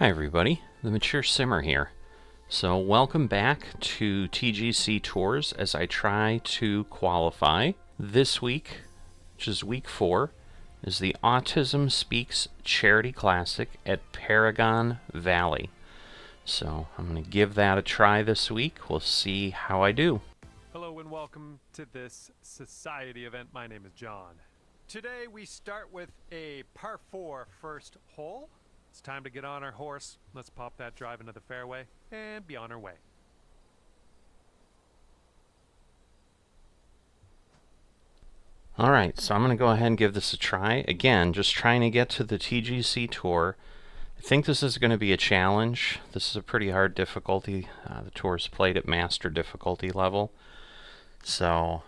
Hi everybody, the Mature Simmer here. So welcome back to TGC Tours as I try to qualify. This week, which is week 4, is the Autism Speaks Charity Classic at Paragon Valley. So I'm going to give that a try this week. We'll see how I do. Hello and welcome to this society event. My name is John. Today we start with a par 4 first hole. It's time to get on our horse. Let's pop that drive into the fairway and be on our way. Alright, so I'm going to go ahead and give this a try. Again, just trying to get to the TGC Tour. I think this is going to be a challenge. This is a pretty hard difficulty. The tour's played at master difficulty level. So,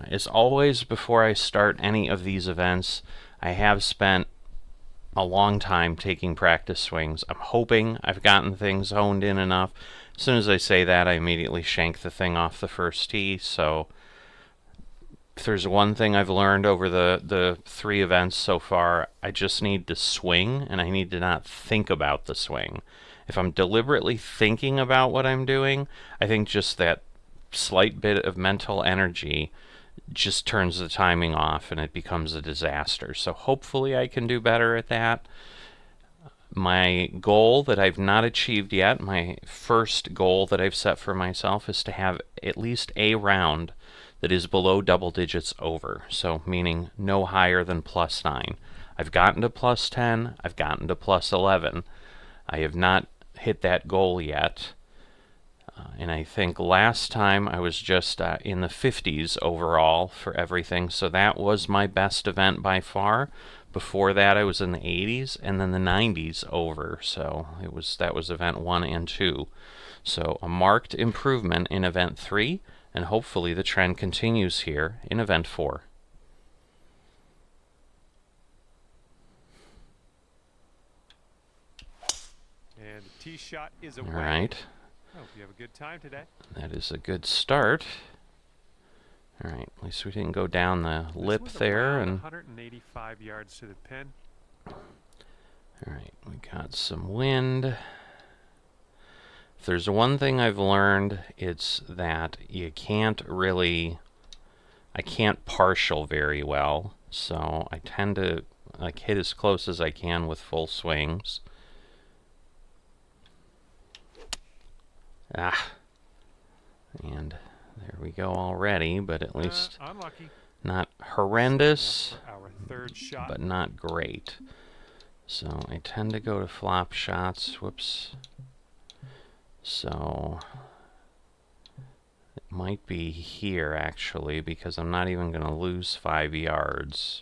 as always, before I start any of these events, I have spent a long time taking practice swings. I'm hoping I've gotten things honed in enough. As soon as I say that, I immediately shank the thing off the first tee. So if there's one thing I've learned over the 3 events so far, I just need to swing, and I need to not think about the swing. If I'm deliberately thinking about what I'm doing, I think just that slight bit of mental energy just turns the timing off and it becomes a disaster. So hopefully I can do better at that. My goal that I've not achieved yet, my first goal that I've set for myself, is to have at least a round that is below double digits over. So meaning no higher than +9. I've gotten to +10, I've gotten to +11. I have not hit that goal yet. And I think last time I was just in the 50s overall for everything, so that was my best event by far. Before that I was in the 80s, and then the 90s over, so that was event 1 and 2. So a marked improvement in event 3, and hopefully the trend continues here in event 4. And the tee shot is away. All right. I hope you have a good time today. That is a good start. All right, at least we didn't go down the lip there. And 185 yards to the pin. all right, we got some wind. If there's one thing I've learned, it's that you can't really, I can't partial very well, so I tend to hit as close as I can with full swings. And there we go already, but at least unlucky. Not horrendous, Our third shot. but not great. So I tend to go to flop shots. Whoops. So it might be here actually, because I'm not even going to lose 5 yards.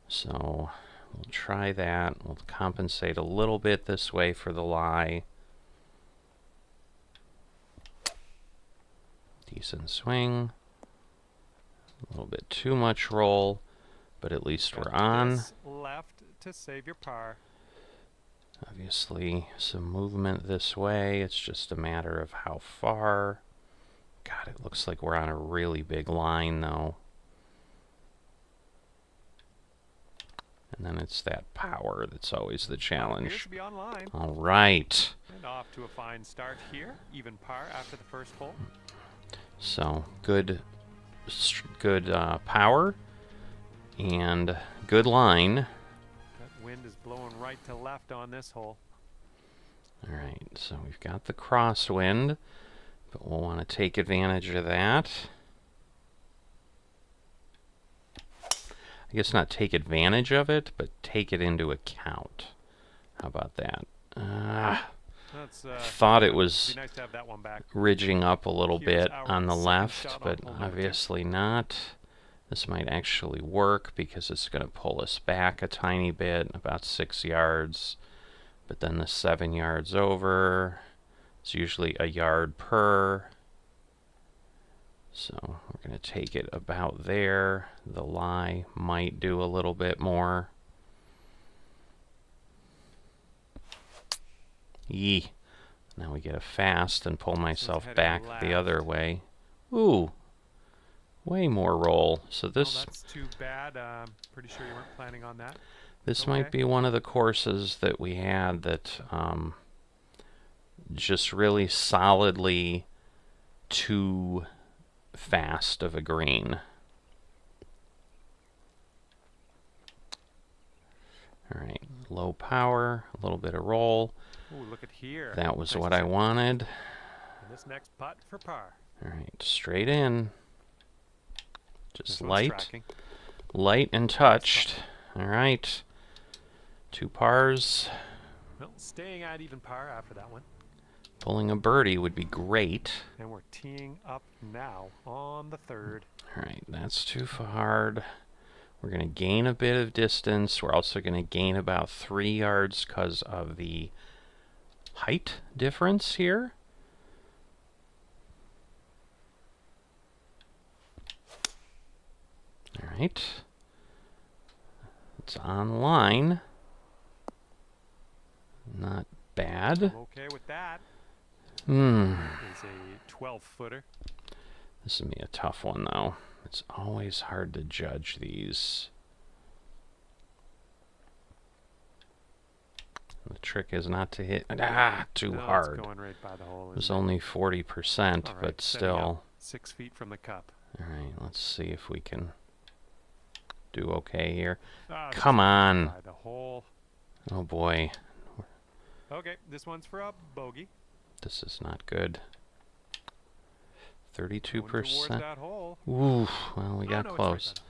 So we'll try that. We'll compensate a little bit this way for the lie. Decent swing. A little bit too much roll, but at least we're on. Left to save your par. Obviously, some movement this way. It's just a matter of how far. God, it looks like we're on a really big line, though. And then it's that power that's always the challenge. All right. And off to a fine start here. Even par after the first hole. So good power and good line. That wind is blowing right to left on this hole. All right, so we've got the crosswind, but we'll want to take advantage of that. I guess not take advantage of it, but take it into account. How about that? Thought it was nice to have that one back. Ridging up a little bit on the left, but obviously not. This might actually work because it's going to pull us back a tiny bit, about 6 yards. But then the 7 yards over, it's usually a yard per. So we're going to take it about there. The lie might do a little bit more. Yee. Now we get a fast and pull myself back the other way. Ooh. Way more roll. So this... Oh, that's too bad. Pretty sure you weren't planning on that. This Okay. might be one of the courses that we had that just really solidly too fast of a green. Alright, low power, a little bit of roll. Ooh, look at here. That was Nice what I chip. wanted. And this next putt for par. Alright, straight in. Just This one's light. tracking. Light and touched. Alright. 2 pars. Well, staying at even par after that one. Pulling a birdie would be great. And we're teeing up now on the third. Alright, that's too hard. We're going to gain a bit of distance. We're also going to gain about 3 yards because of the height difference here. Alright. It's on line. Not bad. I'm okay with that. It's a 12-footer. This will be a tough one, though. It's always hard to judge these. The trick is not to hit too hard. It's going right by the hole. It was only 40%, but still. 6 feet from the cup. Alright, let's see if we can do okay here. This Come is on. by the hole. Oh boy. Okay, this one's for a bogey. This is not good. Going towards 32%. that hole. Ooh, well, we got no, it's close. right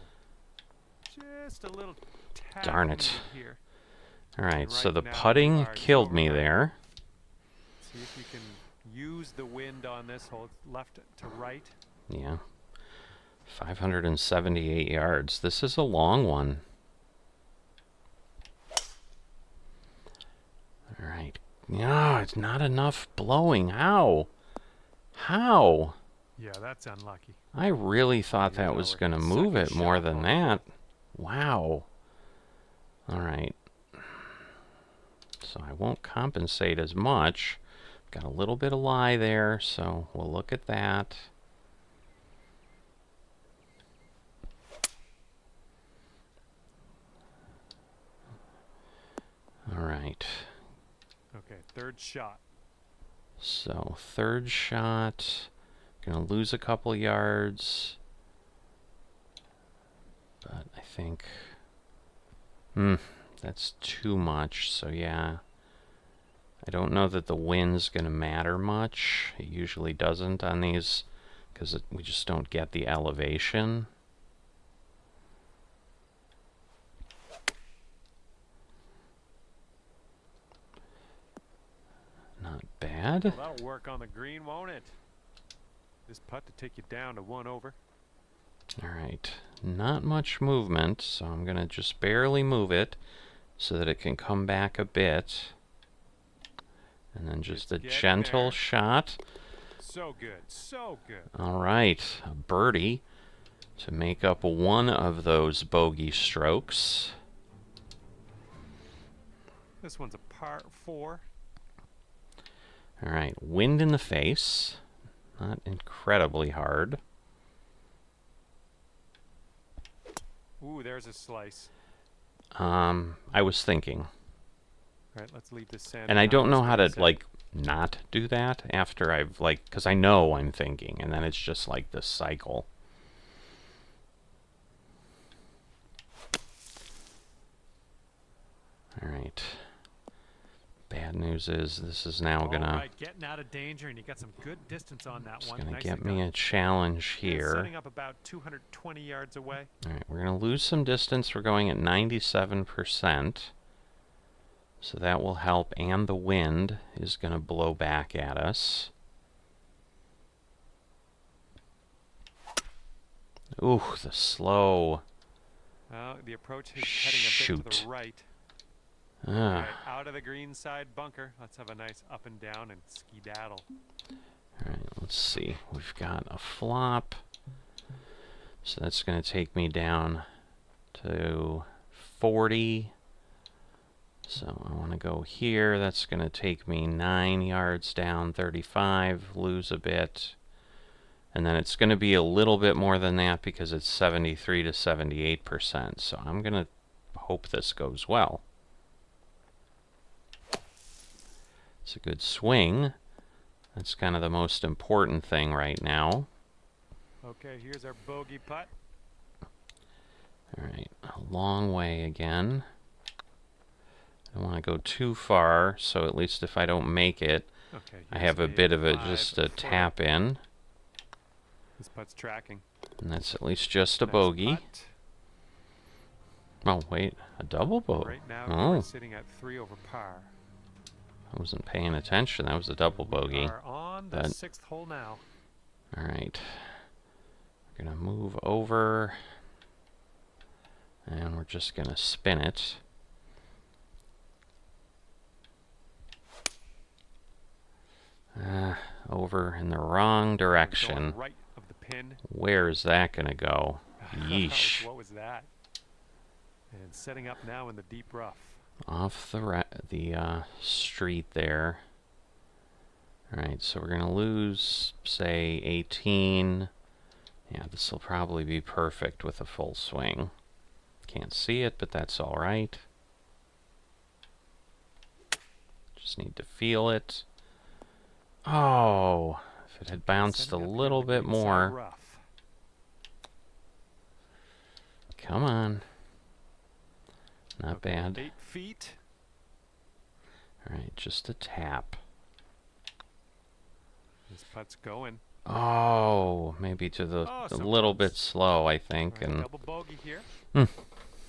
by the hole. Just a little tap Darn it. here. Alright, so right the now, putting cards killed over me there. there. See if you can use the wind on this hole. It's left to right. Yeah. 578 yards. This is a long one. Alright. No, it's not enough blowing. How? How? Yeah, that's unlucky. I really thought Here's that was our going to move second it more shot than on the that. Wow. Alright. So I won't compensate as much. Got a little bit of lie there, so we'll look at that. Alright. Okay, third shot. So, third shot. Gonna lose a couple yards. But I think... that's too much, so yeah. I don't know that the wind's gonna matter much. It usually doesn't on these, because we just don't get the elevation. Not bad. Well, that'll work on the green, won't it? This putt to take you down to 1 over. Alright, not much movement, so I'm going to just barely move it so that it can come back a bit. And then just a gentle shot. So good, so good. Alright, a birdie to make up one of those bogey strokes. This one's a par 4. Alright, wind in the face. Not incredibly hard. Ooh, there's a slice. I was thinking. All right, let's leave this sand. And I don't know how to, set. like, not do that after I've, like, because I know I'm thinking, and then it's just like this cycle. Alright. Bad news is this is now gonna... All right, getting out of danger, and you got some good distance on that It's one. gonna Nicely get me done. a challenge Yeah, here. setting up about 220 yards away. Alright, we're gonna lose some distance. We're going at 97%. So that will help, and the wind is gonna blow back at us. Ooh, the slow. The approach is heading a bit to the right. All right, out of the green side bunker. Let's have a nice up and down and skedaddle. Alright, let's see. We've got a flop. So that's going to take me down to 40. So I want to go here. That's going to take me 9 yards down, 35, lose a bit. And then it's going to be a little bit more than that because it's 73 to 78%. So I'm going to hope this goes well. It's a good swing. That's kind of the most important thing right now. Okay, here's our bogey putt. Alright, a long way again. I don't want to go too far, so at least if I don't make it, Okay, I here's have a bit of a just a 5-footer. tap in. This putt's tracking. And that's at least just a Nice bogey. putt. Oh, wait, a double bogey. Right now, Oh, you're sitting at 3 over par. I wasn't paying attention. That was a double bogey. We are on the 6th hole now. Alright. We're going to move over. And we're just going to spin it. Over in the wrong direction. Going right of the pin. Where's that going to go? Yeesh. What was that? And setting up now in the deep rough. Off the street there. Alright, so we're going to lose, say, 18. Yeah, this will probably be perfect with a full swing. Can't see it, but that's alright. Just need to feel it. Oh, if it had bounced a little bit more. Come on. Not bad. 8 feet. Alright, just a tap. This putt's going. Oh, maybe to the a little bit slow, I think. Right, and double bogey here.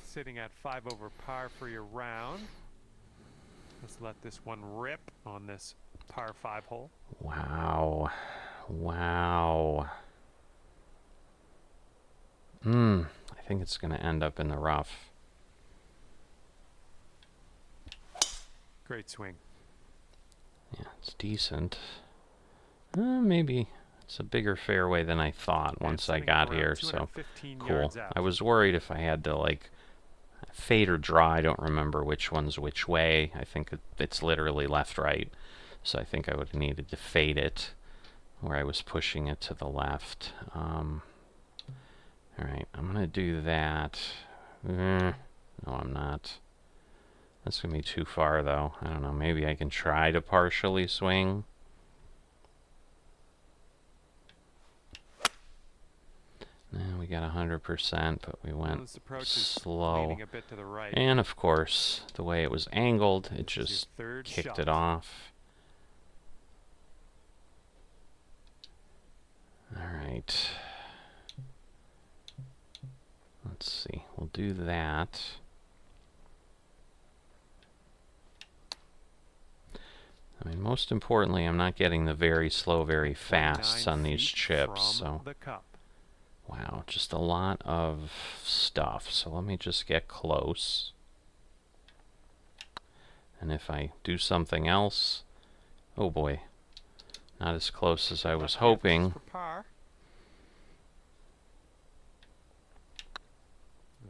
Sitting at 5 over par for your round. Let's let this one rip on this par 5 hole. Wow. Wow. I think it's going to end up in the rough. Great swing. Yeah, it's decent. Maybe it's a bigger fairway than I thought once I got here, so cool. I was worried if I had to, like, fade or draw. I don't remember which one's which way. I think it's literally left-right, so I think I would have needed to fade it where I was pushing it to the left. Alright, I'm going to do that. No, I'm not. That's going to be too far, though. I don't know. Maybe I can try to partially swing. And we got 100%, but we went slow. And of course, the way it was angled, it just kicked it off. Alright. Let's see. We'll do that. I mean, most importantly, I'm not getting the very slow, very fast on these chips, so... Wow, just a lot of stuff. So let me just get close. And if I do something else... Oh boy. Not as close as I was hoping.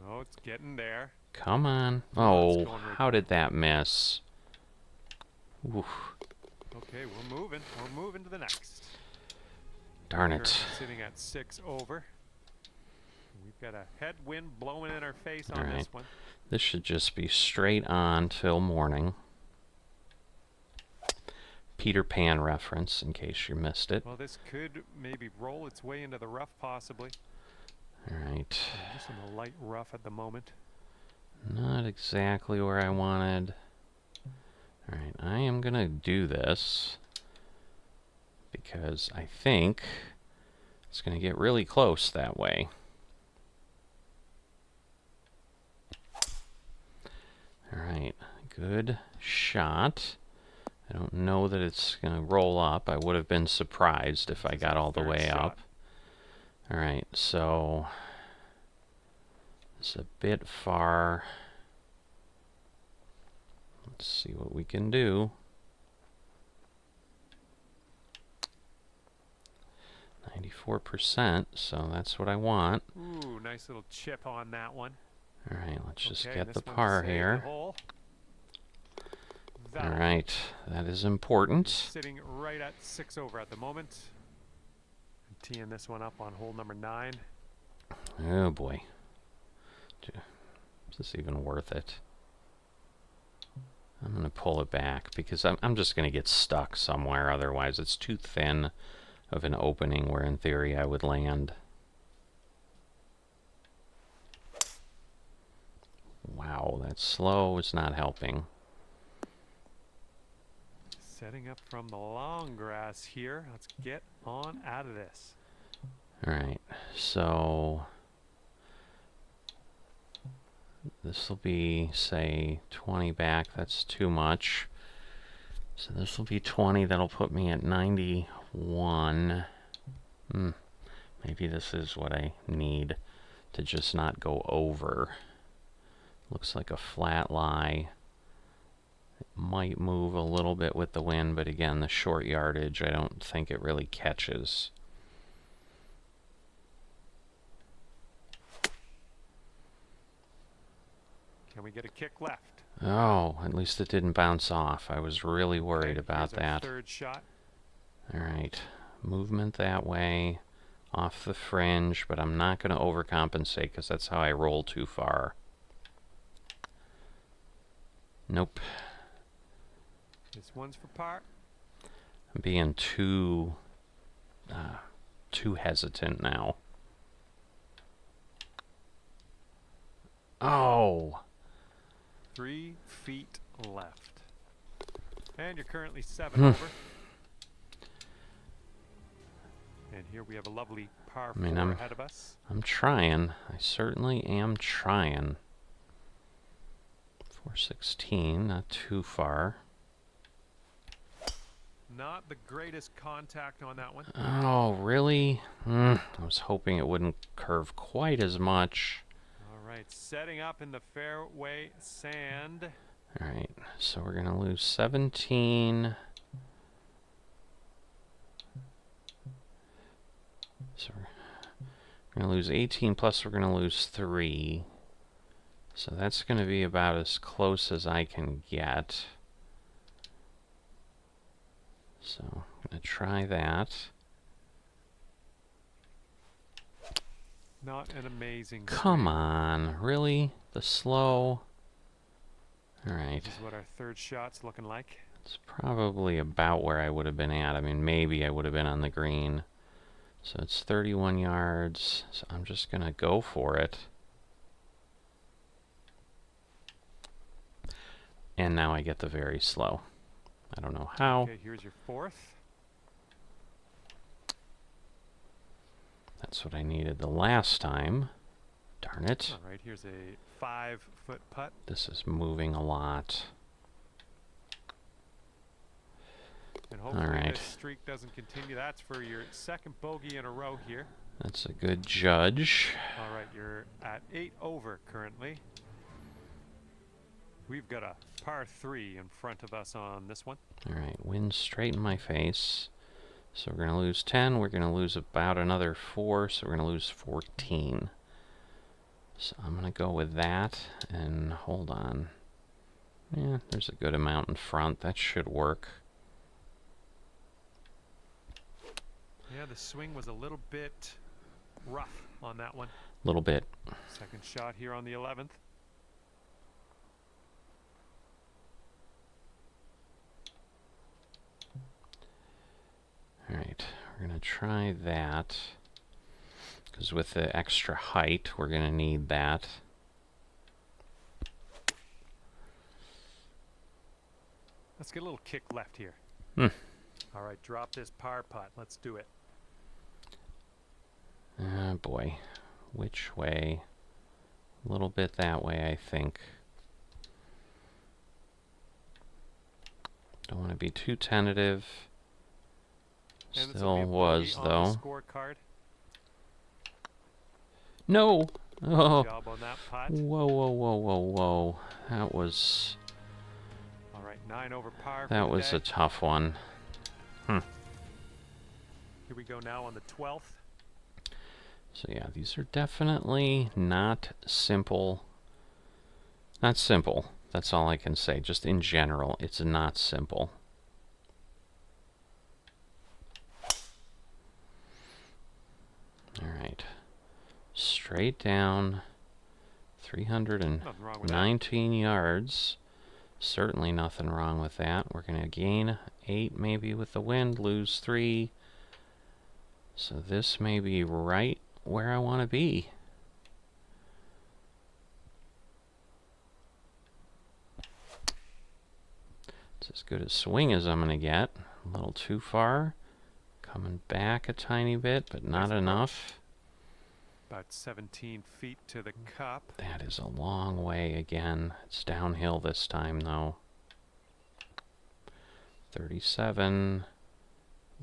Oh, it's getting there. Come on. Oh, how did that miss? Oof. Okay, we're moving. We're moving to the next. Darn it. Sitting at 6 over. We've got a headwind blowing in our face on this one. This should just be straight on till morning. Peter Pan reference, in case you missed it. Well, this could maybe roll its way into the rough, possibly. Alright. Just in the light rough at the moment. Not exactly where I wanted. Alright, I am going to do this because I think it's going to get really close that way. Alright, good shot. I don't know that it's going to roll up. I would have been surprised if I got all the way up. Alright, so it's a bit far. Let's see what we can do. 94%, so that's what I want. Ooh, nice little chip on that one. Alright, let's just get the par here. Alright, that is important. Sitting right at 6 over at the moment. Teeing this one up on hole number 9. Oh boy. this even worth it? I'm going to pull it back because I'm just going to get stuck somewhere. Otherwise, it's too thin of an opening where in theory I would land. Wow, that slow is not helping. Setting up from the long grass here. Let's get on out of this. Alright, so this will be, say, 20 back. That's too much. So this will be 20. That'll put me at 91. Maybe this is what I need to just not go over. Looks like a flat lie. It might move a little bit with the wind, but again, the short yardage, I don't think it really catches. Can we get a kick left? Oh, at least it didn't bounce off. I was really worried about that. Third shot. Alright, movement that way, off the fringe, but I'm not going to overcompensate because that's how I roll too far. Nope. This one's for par. I'm being too hesitant now. Oh! 3 feet left. And you're currently 7 over. And here we have a lovely par 4 ahead of us. I'm trying. I certainly am trying. 416, not too far. Not the greatest contact on that one. Oh, really? I was hoping it wouldn't curve quite as much. Alright, setting up in the fairway sand. Alright, so we're going to lose 17. So we're going to lose 18, plus we're going to lose 3. So that's going to be about as close as I can get. So I'm going to try that. Not an amazing Come swing. on, really? The slow? Alright. This is what our third shot's looking like. It's probably about where I would have been at. I mean, maybe I would have been on the green. So it's 31 yards. So I'm just going to go for it. And now I get the very slow. I don't know how. Okay, here's your fourth. That's what I needed the last time. Darn it. All right, here's a 5-foot putt. This is moving a lot. And hopefully Alright. this streak doesn't continue. That's for your second bogey in a row here. That's a good judge. All right, you're at 8 over currently. We've got a par 3 in front of us on this one. Alright, wind straight in my face. So we're going to lose 10. We're going to lose about another 4, so we're going to lose 14. So I'm going to go with that, and hold on. Yeah, there's a good amount in front. That should work. Yeah, the swing was a little bit rough on that one. A little bit. Second shot here on the 11th. Alright, we're going to try that. Because with the extra height, we're going to need that. Let's get a little kick left here. All right, drop this par putt. Let's do it. Oh boy. Which way? A little bit that way, I think. Don't want to be too tentative. And Still was, on the though. scorecard. No! Oh! Good job on that putt. Whoa, whoa, whoa, whoa, whoa. That was... All right, 9 over par for That the was day. a tough one. Here we go now on the 12th. So yeah, these are definitely not simple. Not simple. That's all I can say. Just in general, it's not simple. Alright. Straight down Nothing wrong with that. 319 yards. Certainly nothing wrong with that. We're going to gain 8 maybe with the wind, lose 3. So this may be right where I want to be. It's as good a swing as I'm going to get. A little too far. Coming back a tiny bit, but not enough. About 17 feet to the cup. That is a long way again. It's downhill this time, though. 37.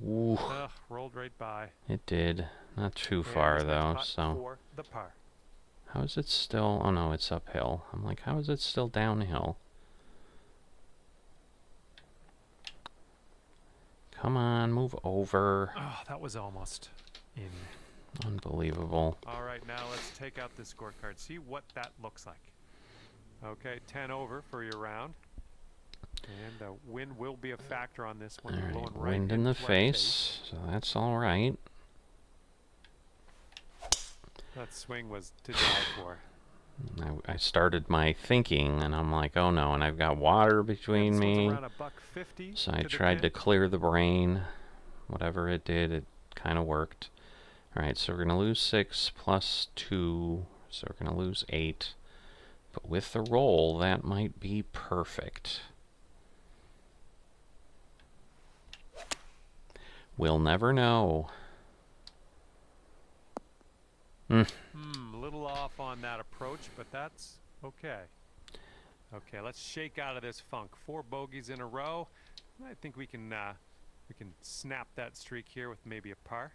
Ooh. Ugh, rolled right by. It did. Not too far, though, so... For the par. How is it still... Oh, no, it's uphill. I'm like, how is it still downhill? Come on, move over. Oh, that was almost in. Unbelievable. All right, now let's take out the scorecard. See what that looks like. Okay, 10 over for your round. And wind will be a factor on this one. All right, wind in the face, so that's all right. That swing was to die for. I started my thinking, and I'm like, oh no, and I've got water between me. Around $1.50 So I tried to clear the brain. Whatever it did, it kind of worked. Alright, so we're going to lose 6 plus 2, so we're going to lose 8. But with the roll, that might be perfect. We'll never know. A little off on that approach, but that's okay. Okay, let's shake out of this funk. 4 bogeys in a row. I think we can snap that streak here with maybe a par.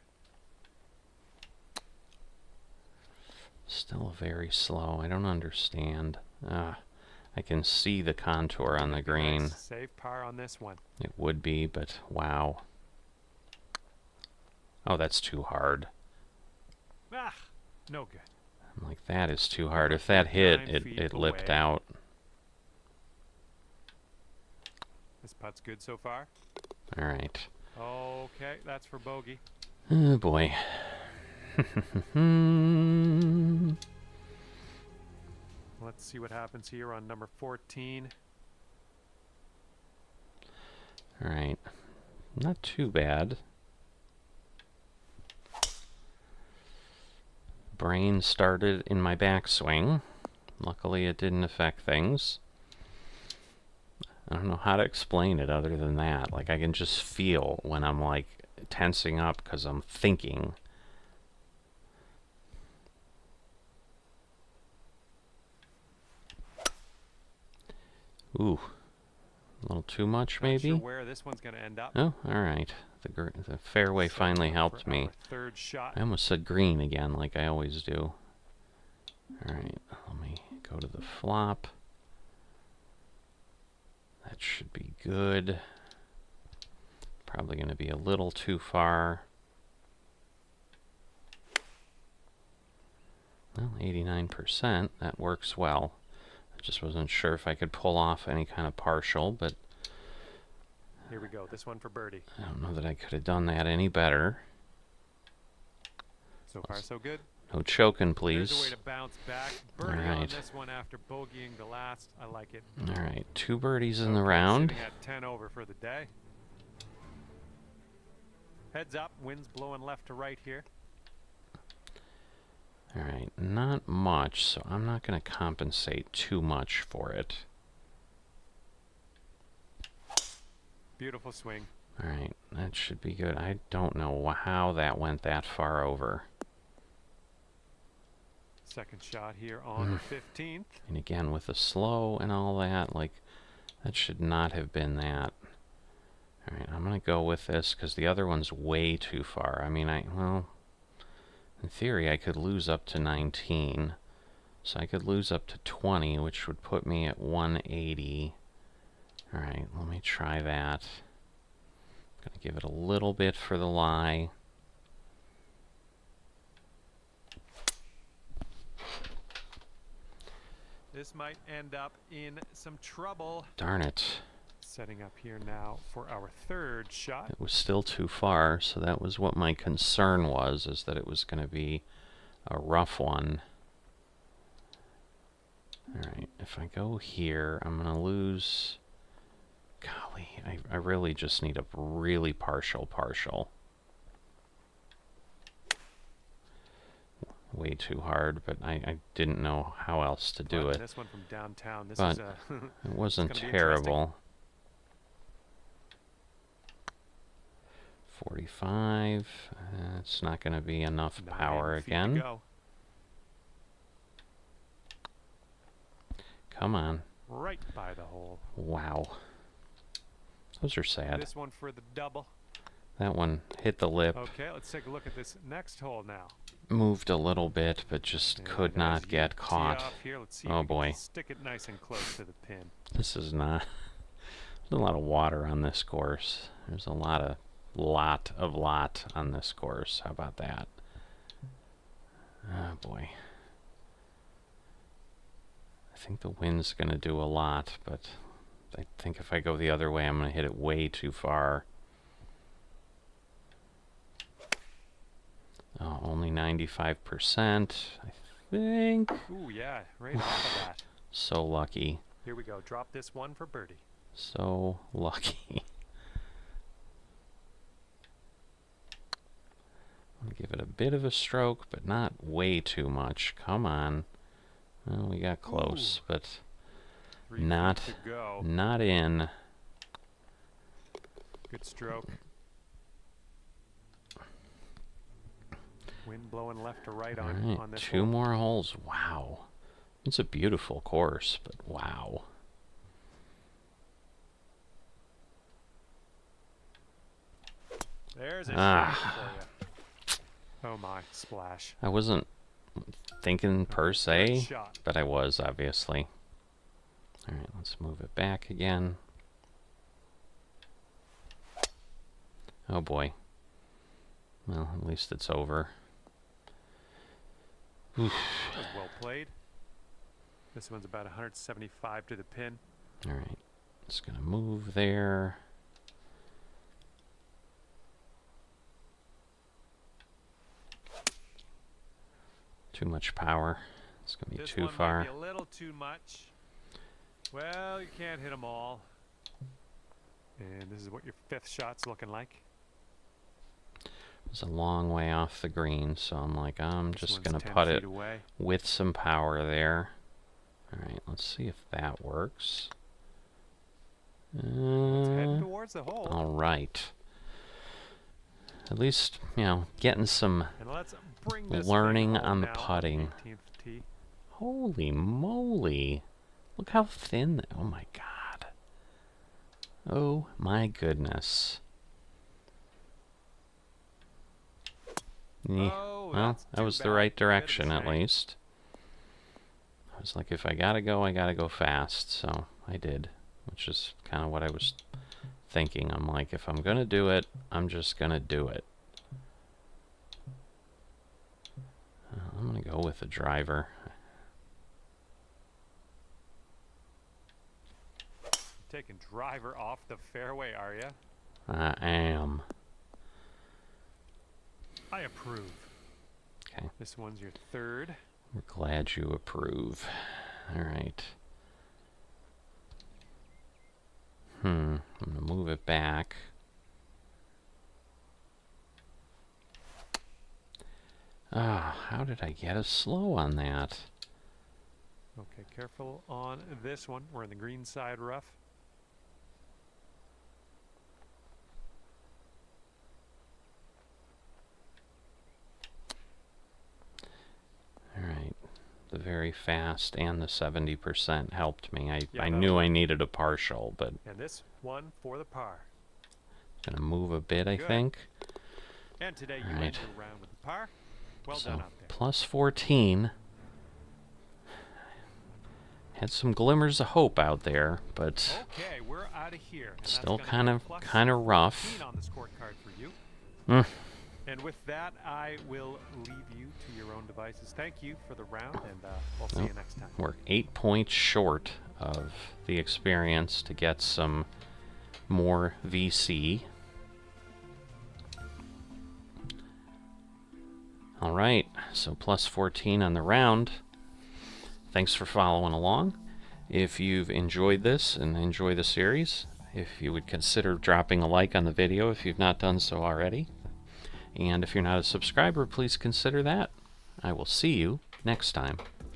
Still very slow. I don't understand. I can see the contour on the green. Nice. Save par on this one. It would be, but wow. Oh, that's too hard. Ah, no good. I'm like, that is too hard. If that hit, it lipped out. This putt's good so far. All right. Okay, that's for bogey. Oh boy. Let's see what happens here on number 14. All right. Not too bad. Brain started in my backswing. Luckily, it didn't affect things. I don't know how to explain it other than that. Like, I can just feel when I'm, like, tensing up because I'm thinking. Ooh. A little too much, maybe? Not sure where this one's going to end up. Oh, all right. The fairway finally helped me. Third shot. I almost said green again, like I always do. All right, let me go to the flop. That should be good. Probably going to be a little too far. Well, 89%. That works well. I just wasn't sure if I could pull off any kind of partial, but here we go. This one for birdie. I don't know that I could have done that any better. So far, so good. No choking, please. There's a way to bounce back. Birdie on this one after bogeying the last. I like it. All right, 2 birdies in the round. Sitting at 10 over for the day. Heads up. Wind's blowing left to right here. All right, not much, so I'm not going to compensate too much for it. Beautiful swing. All right, that should be good. I don't know how that went that far over. Second shot here on the 15th. And again, with the slow and all that, like, that should not have been that. All right, I'm going to go with this because the other one's way too far. I mean, well, in theory, I could lose up to 19. So I could lose up to 20, which would put me at 180. All right, let me try that. Gonna give it a little bit for the lie. This might end up in some trouble. Darn it. Setting up here now for our third shot. It was still too far, so that was what my concern was, is that it was going to be a rough one. Alright, if I go here, I'm going to lose... Golly, I really just need a really partial. Way too hard, but I didn't know how else to do it. This one from downtown. This But is it wasn't it's gonna be terrible. 45. It's not going to be enough power again. Come on. Right by the hole. Wow. Those are sad. This one for the double. That one hit the lip. Okay, let's take a look at this next hole now. Moved a little bit, but just could not get caught. Oh boy. Stick it nice and close to the pin. This is not... There's a lot of water on this course. There's a lot on this course. How about that? Oh boy. I think the wind's going to do a lot, but I think if I go the other way, I'm going to hit it way too far. Oh, only 95%, I think. Ooh, yeah, right off of that. So lucky. Here we go. Drop this one for birdie. So lucky. I'll give it a bit of a stroke, but not way too much. Come on. Well, we got close, but not in. Good stroke. Wind blowing left to right on this two more holes. Wow. It's a beautiful course, but wow. There's a shot for you. Oh my, splash. I wasn't thinking per se, but I was, obviously. Alright, let's move it back again. Oh boy. Well, at least it's over. That was well played. This one's about 175 to the pin. Alright, just gonna move there. Too much power. It's gonna be too far. Might be a little too much. Well, you can't hit them all. And this is what your fifth shot's looking like. It's a long way off the green, so I'm like, I'm just gonna putt it with some power there. Alright, let's see if that works. Let's head towards the hole. Alright. At least, you know, getting some learning on the putting. Holy moly. Look how thin. Oh my god. Oh my goodness. Well, that was the right direction at least. I was like, if I gotta go fast, so I did. Which is kind of what I was thinking. I'm like, if I'm gonna do it, I'm just gonna do it. I'm gonna go with the driver. Taking driver off the fairway, are you? I am. I approve. Okay. This one's your third. We're glad you approve. Alright. I'm gonna move it back. Ah, how did I get a slow on that? Okay, careful on this one. We're in the green side rough. Alright. The very fast and the 70% helped me. I knew I needed a partial, but... And this one for the par. Gonna move a bit, I think. And today you went around with the par. Well done out there. Plus 14. Had some glimmers of hope out there, but okay, we're out of here. And still kind of rough. On the scorecard for you. And with that, I will leave you to your own devices. Thank you for the round, and we'll see you next time. We're 8 points short of the experience to get some more VC. Alright, so plus 14 on the round. Thanks for following along. If you've enjoyed this and enjoy the series, if you would consider dropping a like on the video if you've not done so already. And if you're not a subscriber, please consider that. I will see you next time.